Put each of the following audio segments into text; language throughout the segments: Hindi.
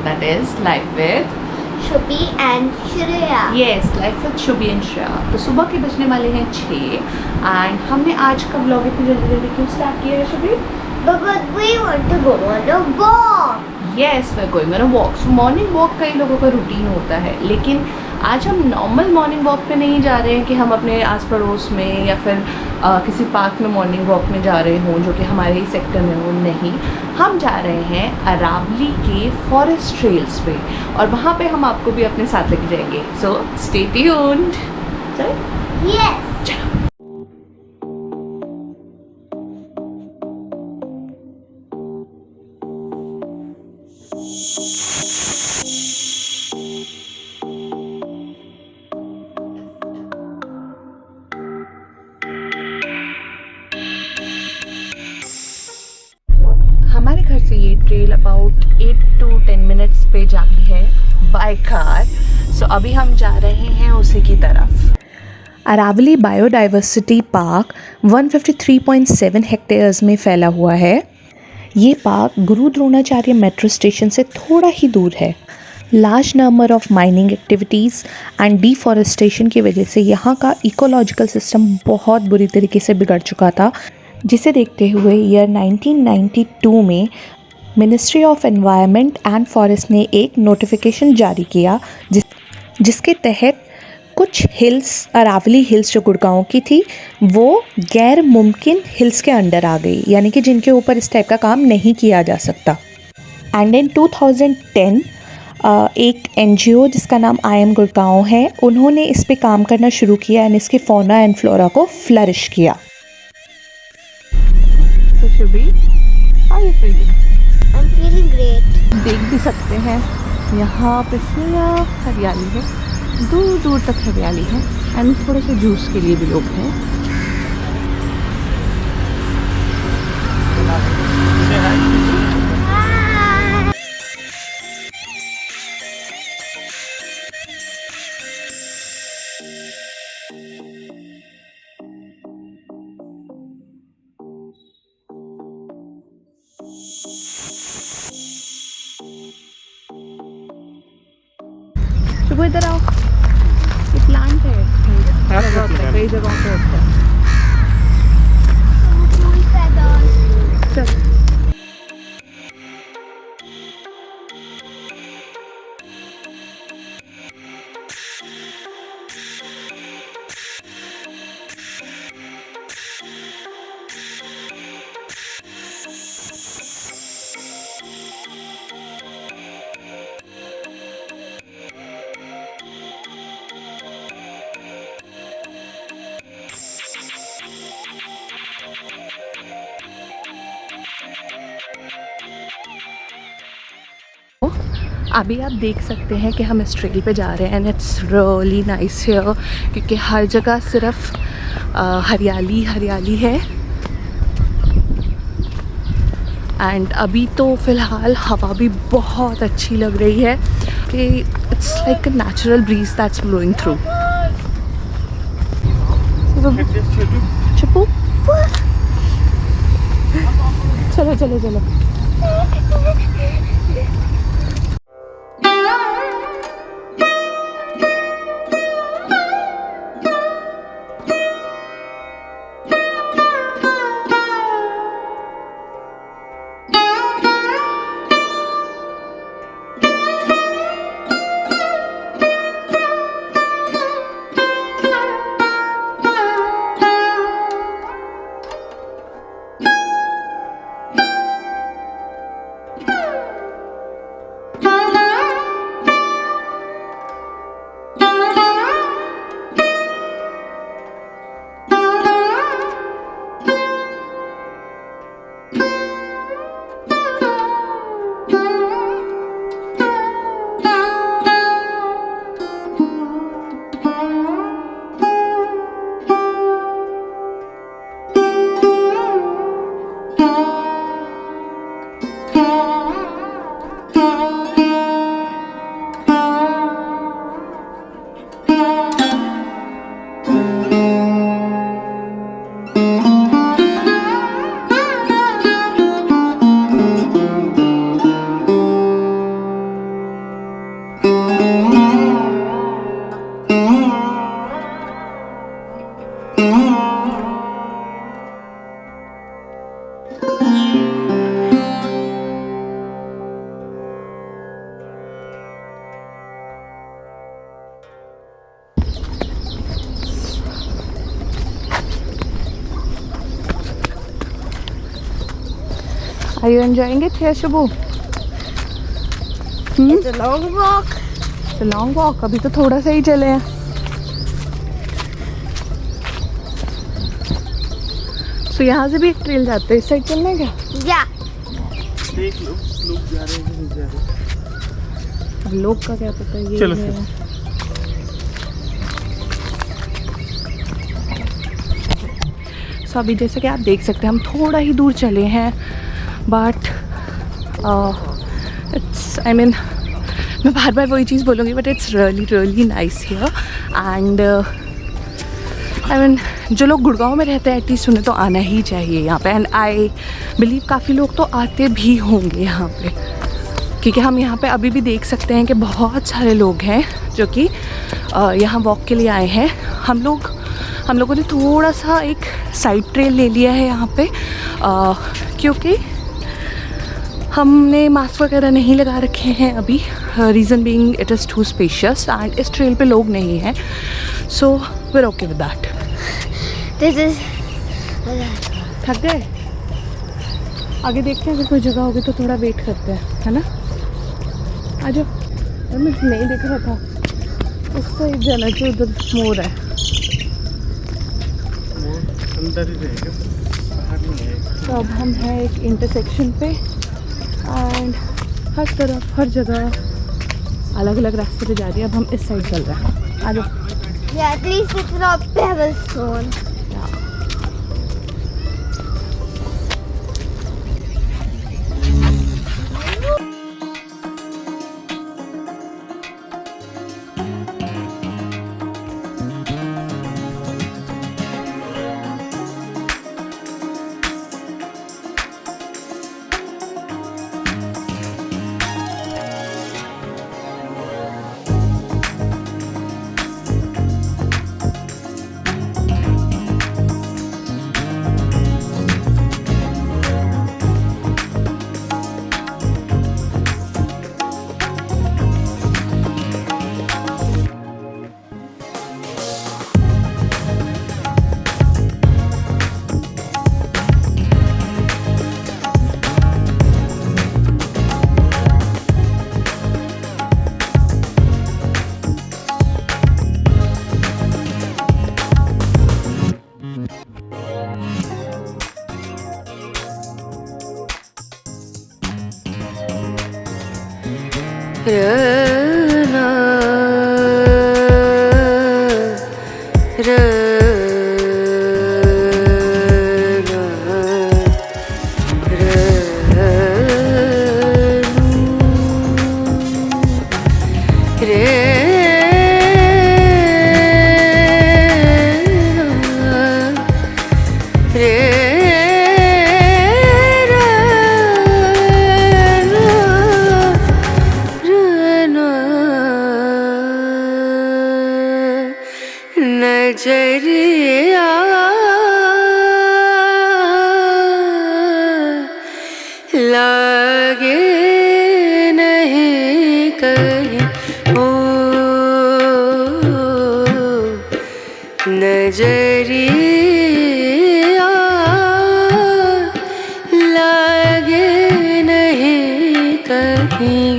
that is Life with Shubhi and Shreya. Yes, Life with Shubhi and Shreya. तो सुबह के बजने वाले हैं 6 एंड हमने आज का व्लॉग इतनी जल्दी जल्दी क्यों स्टार्ट किया है Shubhi? Because we want to go on a walk. Yes, we're going on a walk. So morning walk कई लोगों का रूटीन होता है, लेकिन आज हम नॉर्मल मॉर्निंग वॉक पे नहीं जा रहे हैं कि हम अपने आस पड़ोस में या फिर किसी पार्क में मॉर्निंग वॉक में जा रहे हों जो कि हमारे ही सेक्टर में हो। नहीं, हम जा रहे हैं अरावली के फॉरेस्ट ट्रेल्स पे और वहाँ पे हम आपको भी अपने साथ लेके जाएंगे। So stay tuned. चलो Yes. चलो। हमारे घर से ये ट्रेल अबाउट 8 to 10 मिनट्स पे जाती है बाय कार। सो अभी हम जा रहे हैं उसी की तरफ। अरावली बायोडाइवर्सिटी पार्क 153.7 हेक्टेयर्स में फैला हुआ है। ये पार्क गुरु द्रोणाचार्य मेट्रो स्टेशन से थोड़ा ही दूर है। Large number of mining activities and deforestation की वजह से यहाँ का इकोलॉजिकल सिस्टम बहुत बुरी तरीके से बिगड़ चुका था, जिसे देखते हुए ईयर 1992 में ministry of environment and forest ने एक नोटिफिकेशन जारी किया जिसके तहत कुछ हिल्स, अरावली हिल्स जो गुड़गांव की थी, वो गैर मुमकिन हिल्स के अंडर आ गई, यानी कि जिनके ऊपर इस टाइप का काम नहीं किया जा सकता। एंड इन 2010 एक NGO जिसका नाम आई एम गुड़गांव है, उन्होंने इस पे काम करना शुरू किया एंड इसके फौना एंड फ्लोरा को फ्लरिश किया। So Shubhi, how are you feeling? I'm feeling great. देख भी सकते हैं यहाँ पे सिर्फ हरियाली है, दूर दूर तक हरियाली है एंड थोड़े से जूस के लिए भी लोग हैं। शुभ इधर आओ, ये प्लांट है कई जगहों पे होता है। Cool feathers. चल अभी आप देख सकते हैं कि हम इस ट्रेल पे जा रहे हैं and it's really nice here, क्योंकि हर जगह सिर्फ हरियाली हरियाली है। एंड अभी तो फ़िलहाल हवा भी बहुत अच्छी लग रही है कि it's like a natural breeze that's blowing through. चुप्पू, चलो चलो चलो। Are you enjoying it here, Shubhu? It's a long walk. It's a long walk. अभी तो थोड़ा सा ही चले हैं. So यहाँ से भी एक ट्रेल जाते हैं. इस साइड चलना है क्या? Yeah. देख लो लोग जा रहे हैं कि नहीं जा रहे. अब लोग का क्या पता ये चलो है. So अभी जैसे कि आप देख सकते हैं हम थोड़ा ही दूर चले हैं. बट इट्स आई मीन मैं बार बार वही चीज़ बोलूँगी but it's really nice here. And I mean जो लोग गुड़गांव में रहते हैं एटलीस्ट उन्हें तो आना ही चाहिए यहाँ पे. एंड आई बिलीव काफ़ी लोग तो आते भी होंगे यहाँ पे, क्योंकि हम यहाँ पे अभी भी देख सकते हैं कि बहुत सारे लोग हैं जो कि यहाँ वॉक के लिए आए हैं. हम लोगों ने थोड़ा सा एक साइड ट्रेल ले लिया है यहाँ पे क्योंकि हमने मास्क वगैरह नहीं लगा रखे हैं अभी. Reason being it is too spacious and इस ट्रेल पे लोग नहीं हैं. So we are okay with that. This is. थक गए? आगे देखते हैं अगर कोई जगह होगी तो थोड़ा वेट करते हैं, है ना? आ जाओ. मैं नहीं देख रहा था उस साइड जाना चाहिए, उधर मोर है. वो अंदर ही रहेगा, बाहर नहीं है. तो अब हम हैं एक इंटरसेक्शन पे एंड हर तरफ हर जगह अलग अलग रास्ते पे जा रही है. अब हम इस साइड चल रहे हैं. आ जाओ. Yeah, at least it's not pebblestone. नजरिया लागे नहीं कहीं ओ नजरिया लागे नहीं कहीं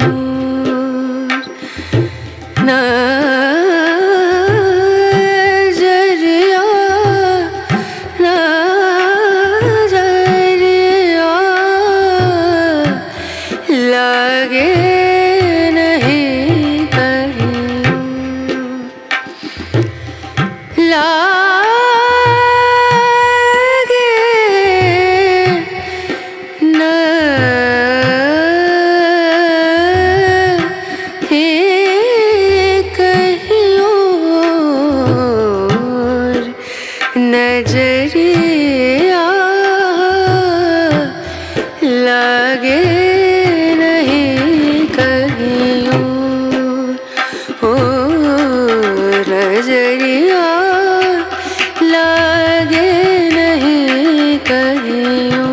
नजरिया लागे नहीं कहीं और हो नजरिया लागे नहीं कहियो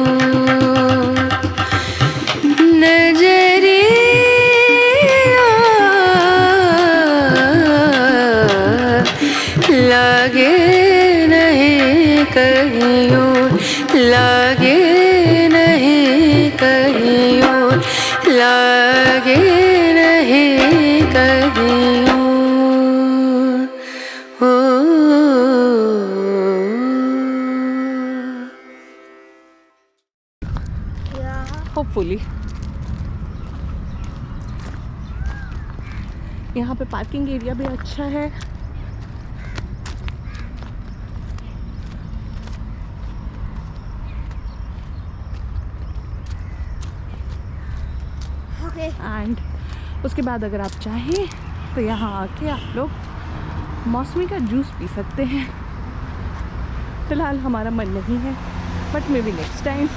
नजरिया लागे नहीं कहियो लागे नहीं कहियो लागे नहीं कहियो हो होपफुली यहाँ पे पार्किंग एरिया भी अच्छा है। Okay. एंड उसके बाद अगर आप चाहें तो यहाँ आके आप लोग मौसमी का जूस पी सकते हैं। फ़िलहाल हमारा मन नहीं है, but may be next time.